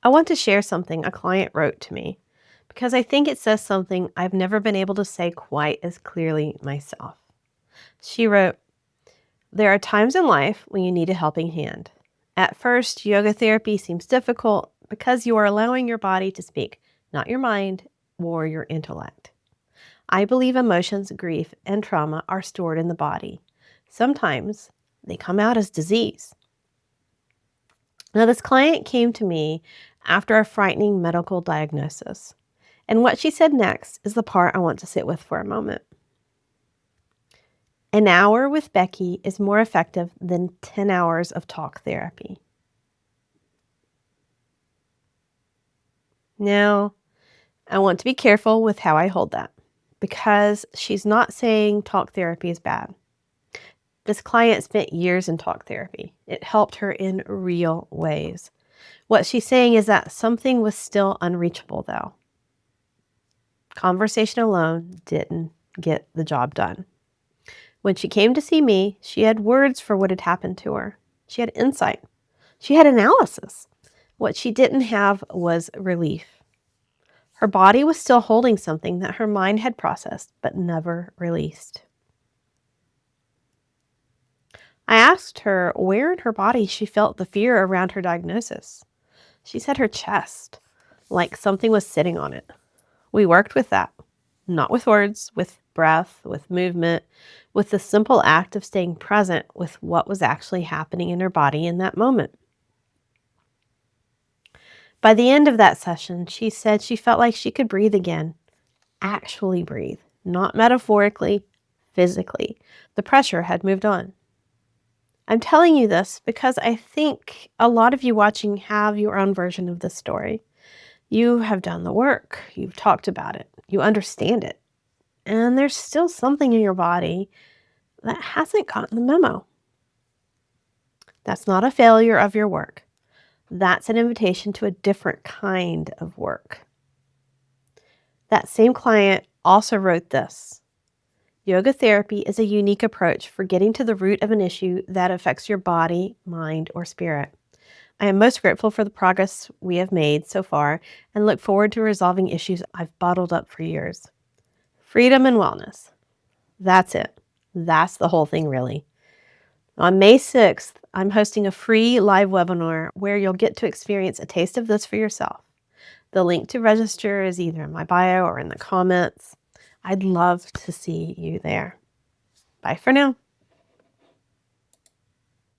I want to share something a client wrote to me because I think it says something I've never been able to say quite as clearly myself. She wrote, "There are times in life when you need a helping hand. At first, yoga therapy seems difficult because you are allowing your body to speak, not your mind or your intellect. I believe emotions, grief, and trauma are stored in the body. Sometimes they come out as disease." Now, this client came to me after a frightening medical diagnosis. And what she said next is the part I want to sit with for a moment. An hour with Becky is more effective than 10 hours of talk therapy. Now, I want to be careful with how I hold that because she's not saying talk therapy is bad. This client spent years in talk therapy. It helped her in real ways. What she's saying is that something was still unreachable, though. Conversation alone didn't get the job done. When she came to see me, she had words for what had happened to her. She had insight. She had analysis. What she didn't have was relief. Her body was still holding something that her mind had processed but never released. I asked her where in her body she felt the fear around her diagnosis. She said her chest, like something was sitting on it. We worked with that, not with words, with breath, with movement, with the simple act of staying present with what was actually happening in her body in that moment. By the end of that session, she said she felt like she could breathe again, actually breathe, not metaphorically, physically. The pressure had moved on. I'm telling you this because I think a lot of you watching have your own version of this story. You have done the work, you've talked about it, you understand it, and there's still something in your body that hasn't gotten the memo. That's not a failure of your work. That's an invitation to a different kind of work. That same client also wrote this. Yoga therapy is a unique approach for getting to the root of an issue that affects your body, mind, or spirit. I am most grateful for the progress we have made so far and look forward to resolving issues I've bottled up for years. Freedom and wellness. That's it. That's the whole thing, really. On May 6th, I'm hosting a free live webinar where you'll get to experience a taste of this for yourself. The link to register is either in my bio or in the comments. I'd love to see you there. Bye for now.